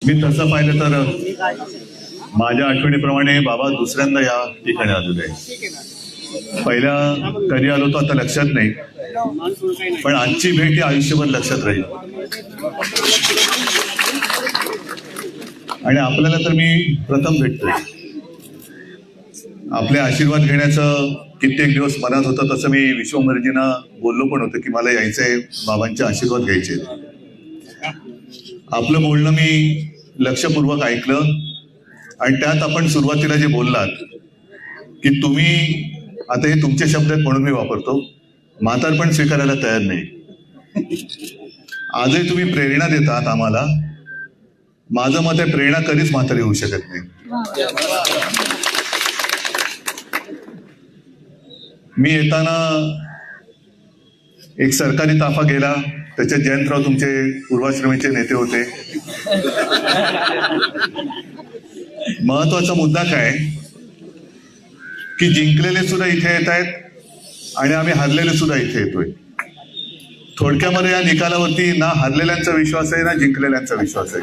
मी तसं पाहिलं तर माझ्या आठवणीप्रमाणे बाबा दुसऱ्यांदा या ठिकाणी आलेलो आहे. पहिल्या कधी आलो तो आता लक्षात नाही, पण आजची भेट ही आयुष्यभर लक्षात राहील. आणि आपल्याला तर मी प्रथम भेटतोय. आपले आशीर्वाद घेण्याचं कित्येक दिवस मनात होतं. तसं मी विश्वंभरजींना बोललो पण होतं की मला यायचंय, बाबांचे आशीर्वाद घ्यायचे. आपलं बोलणं मी लक्षपूर्वक ऐकलं आणि त्यात आपण सुरुवातीला जे बोललात की तुम्ही, आता हे तुमचे शब्द आहेत म्हणून मी वापरतो, म्हातारपण स्वीकारायला तयार नाही. आजही तुम्ही प्रेरणा देतात आम्हाला. माझं मत आहे प्रेरणा कधीच म्हातारी होऊ शकत नाही. मी येताना एक सरकारी ताफा गेला, त्याच्यात जयंतराव तुमचे पूर्वाश्रमीचे नेते होते. महत्वाचा मुद्दा काय की जिंकलेले सुद्धा इथे येत आहेत आणि आम्ही हरलेले सुद्धा इथे येतोय. थोडक्यामध्ये या निकालावरती ना हरलेल्यांचा विश्वास आहे ना जिंकलेल्यांचा विश्वास आहे.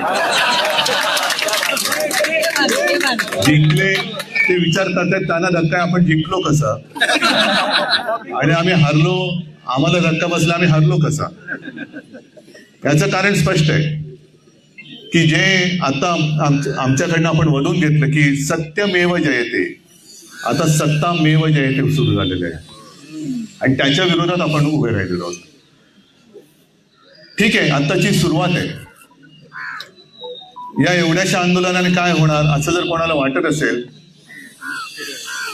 जिंकले ते विचार करतात त्यांना धक्का, आपण जिंकलो कसा, आणि आम्ही हरलो, आम्हाला धक्का बसला, आम्ही हरलो कसा. याचं कारण स्पष्ट आहे की जे आता आमच्याकडनं आपण वधून घेतलं की सत्यमेव जयते, आता सत्तामेव जयते सुरू झालेलं आहे आणि त्याच्या विरोधात आपण उभे राहिलेलो आहोत. ठीक आहे, आताची सुरुवात आहे. या एवढ्याशा आंदोलनाने काय होणार असं जर कोणाला वाटत असेल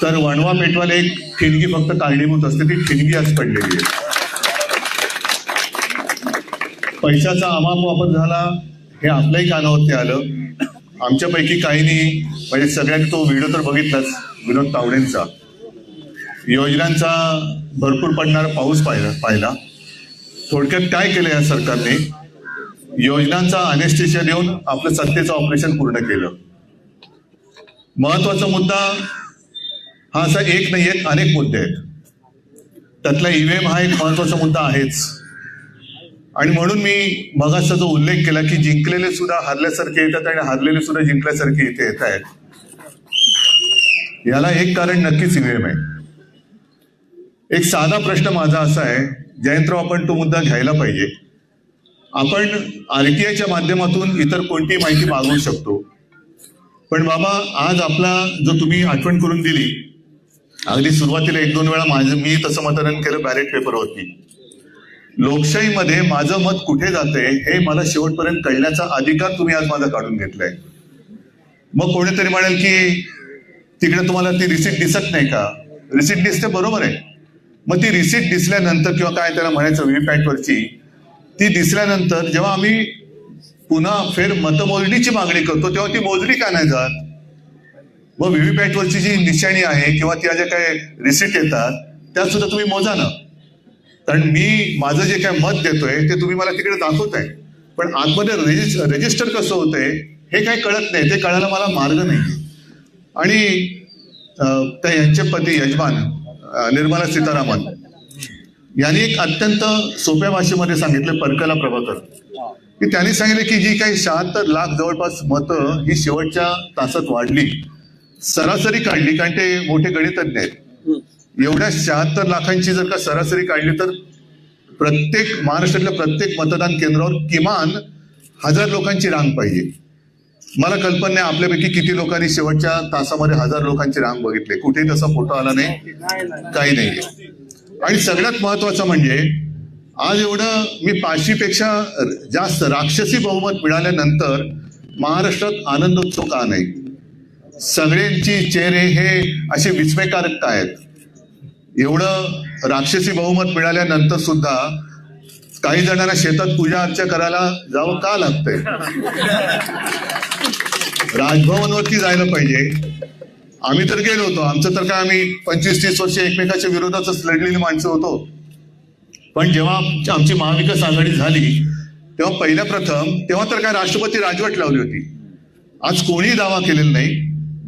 तर वणवा पेटवायला एक ठिणगी फक्त कारणीभूत असते. ती ठिणगी आज पडलेली आहे. पैशाचा अमाप वापर झाला हे आपल्याही कानावरती आलं. आमच्यापैकी काहींनी, म्हणजे सगळ्यांनी तो व्हिडिओ तर बघितलाच विनोद तावडेंचा, योजनांचा भरपूर पडणारा पाऊस पाहिला. थोडक्यात काय केलं या सरकारने, योजनांचा अनेस्टेशिया देऊन आपलं सत्तेचं ऑपरेशन पूर्ण केलं. महत्वाचा मुद्दा हा असा एक नाही आहेत, अनेक मुद्दे आहेत. त्यातला ईव्हीएम हा एक महत्वाचा मुद्दा आहेच. आणि म्हणून मी मगाचा जो उल्लेख केला की जिंकलेले सुद्धा हरल्यासारखे येतात आणि हरलेले सुद्धा जिंकल्यासारखे इथे येत आहेत, याला एक कारण नक्कीच ईव्हीएम आहे. एक साधा प्रश्न माझा असा आहे, जयंतराव आपण तो मुद्दा घ्यायला पाहिजे. आपण आरटीआयच्या माध्यमातून इतर कोणतीही माहिती मागवू शकतो, पण बाबा आज आपला जो तुम्ही आठवण करून दिली, अगदी सुरुवातीला 1-2 वेळा मी तसं मतदान केलं बॅलेट पेपरवरती. लोकशाहीमध्ये माझं मत कुठे जाते हे मला शेवटपर्यंत कळण्याचा अधिकार तुम्ही आज माझा काढून घेतलाय. मग कोणीतरी म्हणेल की तिकडे तुम्हाला ती रिसीट दिसत नाही का? रिसीट दिसते, बरोबर आहे. मग ती रिसीट दिसल्यानंतर किंवा काय त्याला म्हणायचं व्हीव्हीपॅटवरची, ती दिसल्यानंतर जेव्हा आम्ही पुन्हा फेर मतमोजणीची मागणी करतो तेव्हा ती मोजली का नाही जात? मग व्हीव्हीपॅटवरची जी निशाणी आहे किंवा त्या ज्या काय रिसीट येतात त्या सुद्धा तुम्ही मोजा ना. कारण मी माझं जे काय मत देतोय ते तुम्ही मला तिकडे दाखवताय, पण आतमध्ये रजिस्टर कसं होतंय हे काही कळत नाही. ते कळायला मला मार्ग नाही. आणि त्या यांचे पती यजमान निर्मला सीतारामन यांनी एक अत्यंत सोप्या भाषेमध्ये सांगितलं, परकला प्रभाकर, की त्यांनी सांगितलं की जी काही 76 लाख जवळपास मतं ही शेवटच्या तासात वाढली, सरासरी काढली, कारण ते मोठे गणितज्ञ आहेत. एवढ्या 76 लाखांची जर का सरासरी काढली तर प्रत्येक महाराष्ट्रातल्या प्रत्येक मतदान केंद्रावर किमान 1000 लोकांची रांग पाहिजे. मला कल्पना नाही आपल्यापैकी किती लोकांनी शेवटच्या तासामध्ये 1000 लोकांची रांग बघितली. कुठेही तसा फोटो आला नाही, काही नाही. आणि सगळ्यात महत्वाचं म्हणजे आज एवढं मी 500पेक्षा जास्त राक्षसी बहुमत मिळाल्यानंतर महाराष्ट्रात आनंदोत्सव का नाही? सगळ्यांची चेहरे हे असे विस्मयकारक काय आहेत? एवढं राक्षसी बहुमत मिळाल्यानंतर सुद्धा काही जणांना शेतात पूजा अर्चा करायला जावं का लागतंय? राजभवनवरती जायला पाहिजे. आम्ही तर गेलो होतो, आमचं तर काय, आम्ही 25-30 वर्ष एकमेकाच्या विरोधातच लढलेली माणसं होतो. पण जेव्हा आमची महाविकास आघाडी झाली तेव्हा पहिल्या प्रथम तेव्हा तर काय राष्ट्रपती राजवट लावली होती. आज कोणीही दावा केलेला नाही.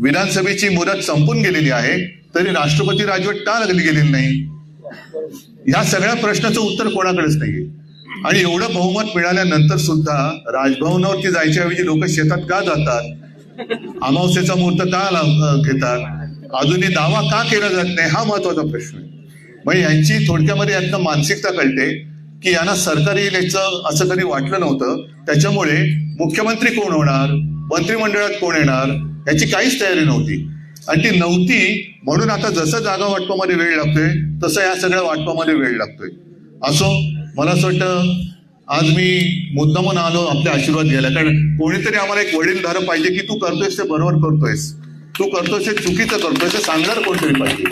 विधानसभेची मुदत संपून गेलेली आहे तरी राष्ट्रपती राजवट का लागली गेलेली नाही? ह्या सगळ्या प्रश्नाचं उत्तर कोणाकडेच नाहीये. आणि एवढं बहुमत मिळाल्यानंतर सुद्धा राजभवनावरती जायच्या ऐवजी लोक शेतात का जातात, अमावस्येचा मुहूर्त का घेतात, अजूनही दावा का केला जात नाही, हा महत्वाचा प्रश्न आहे. म्हणजे यांची थोडक्यामध्ये यातनं मानसिकता कळते की यांना सरकार येईल याचं असं कधी वाटलं नव्हतं. त्याच्यामुळे मुख्यमंत्री कोण होणार, मंत्रिमंडळात कोण येणार याची काहीच तयारी नव्हती. आणि ती नव्हती म्हणून आता जसं जागा वाटपामध्ये वेळ लागतोय तसं या सगळ्या वाटपामध्ये वेळ लागतोय. असो, मला असं वाटतं आज मी मुद्दामून आलो आपले आशीर्वाद घ्यायला, कारण कोणीतरी आम्हाला एक वडीलधारक पाहिजे की तू करतोयस ते बरोबर करतोयस, तू करतोयस ते चुकीचं करतोयस ते सांगणार कोणतरी पाहिजे.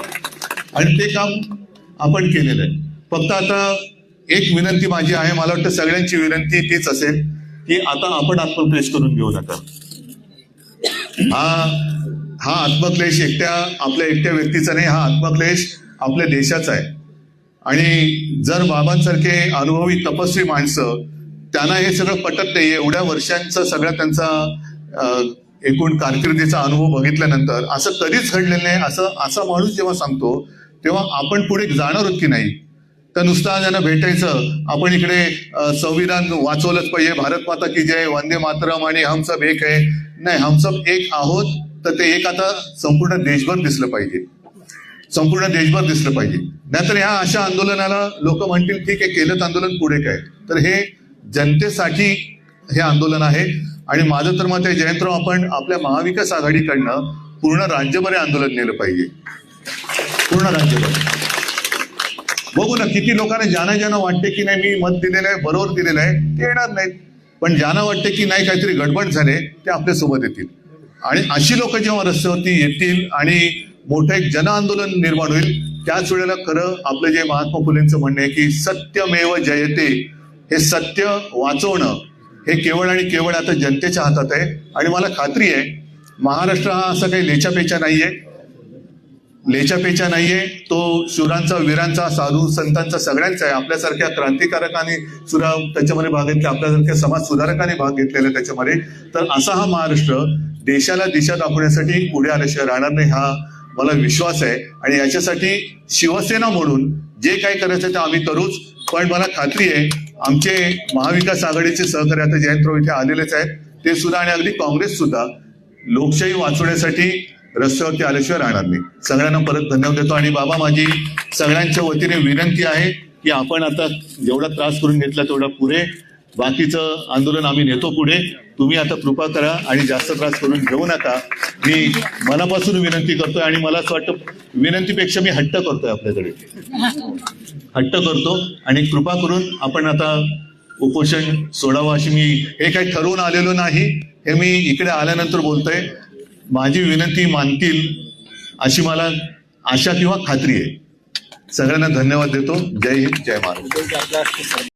आणि ते काम आपण केलेलं आहे. फक्त आता एक विनंती माझी आहे, मला वाटतं सगळ्यांची विनंती तीच असेल की आता आपण आत्मक्लेश करून घेऊ नका. हा आत्मक्लेश आपल्या एकट्या व्यक्तीचा नाही, हा आत्मक्लेश आपल्या देशाचा आहे. आणि जर बाबांसारखे अनुभवी तपस्वी माणसं, त्यांना हे सगळं पटत नाही, एवढ्या वर्षांचा सगळा त्यांचा एकूण कारकिर्दीचा अनुभव बघितल्यानंतर असं कधीच घडलेलं नाही असा माणूस जेव्हा सांगतो तेव्हा आपण पुढे जाणार आहोत की नाही. तर नुसतं ज्यांना भेटायचं, आपण इकडे संविधान वाचवलंच पाहिजे, भारत माता की जय, वंदे मातरम आणि हम सब एक आहे, नाही, हम सब एक आहोत. तर ते एक आता संपूर्ण देशभर दिसलं पाहिजे, संपूर्ण देशभर दिसलं पाहिजे. नाहीतर ह्या अशा आंदोलनाला लोक म्हणतील ठीक आहे, केलं आंदोलन, पुढे काय. तर हे जनतेसाठी हे आंदोलन आहे. आणि माझं तर मत आहे जयंतराव, आपण आपल्या महाविकास आघाडीकडनं पूर्ण राज्यभर आंदोलन नेलं पाहिजे, पूर्ण राज्यभर. बघू ना किती लोकांना ज्यांना वाटते की नाही मी मत दिलेलं आहे, बरोबर दिलेलं आहे, ते येणार नाहीत. पण ज्यांना वाटते की नाही काहीतरी गडबड झाले ते आपल्या सोबत येतील. आणि अशी लोक जेव्हा रस्त्यावरती येतील आणि मोठं एक जन आंदोलन निर्माण होईल, त्याच वेळेला खरं आपलं जे महात्मा फुलेंचं म्हणणं आहे की सत्यमेव जयते, हे सत्य वाचवणं हे केवळ आणि केवळ आता जनतेच्या हातात आहे. आणि मला खात्री आहे महाराष्ट्र हा असा काही लेचापेचा नाहीये, तो शूरांचा, वीरांचा, साधू संतांचा सगळ्यांचा आहे. आपल्यासारख्या क्रांतिकारकांनी सुद्धा त्याच्यामध्ये भाग घेतला, आपल्यासारख्या समाज सुधारकांनी भाग घेतलेला त्याच्यामध्ये. तर असा हा महाराष्ट्र देशाला दिशा दाखवण्यासाठी पुढे आल्याशिवाय राहणार नाही, हा मला विश्वास आहे. आणि याच्यासाठी शिवसेना म्हणून जे काही करायचं ते आम्ही करूच. पण मला खात्री आहे आमचे महाविकास आघाडीचे सहकारी आता जयंतराव इथे आलेलेच आहेत, ते सुद्धा आणि अगदी काँग्रेस सुद्धा लोकशाही वाचवण्यासाठी रस्त्यावरती आल्याशिवाय राहणार नाही. सगळ्यांना परत धन्यवाद देतो. आणि बाबा, माझी सगळ्यांच्या वतीने विनंती आहे की आपण आता जेवढा त्रास करून घेतला तेवढा पुरे, बाकीचं आंदोलन आम्ही नेतो पुढे. तुम्ही आता कृपा करा आणि जास्त त्रास करून घेऊ नका, मी मनापासून विनंती करतोय. आणि मला असं वाटतं विनंतीपेक्षा मी हट्ट करतोय, आपल्याकडे हट्ट करतो. आणि कृपा करून आपण आता उपोषण सोडावं अशी, मी हे काही ठरवून आलेलो नाही, हे मी इकडे आल्यानंतर बोलतोय. माझी विनंती मानतील अशी मला आशा किंवा खात्री आहे. सगळ्यांना धन्यवाद देतो. जय हिंद, जय महाराष्ट्र.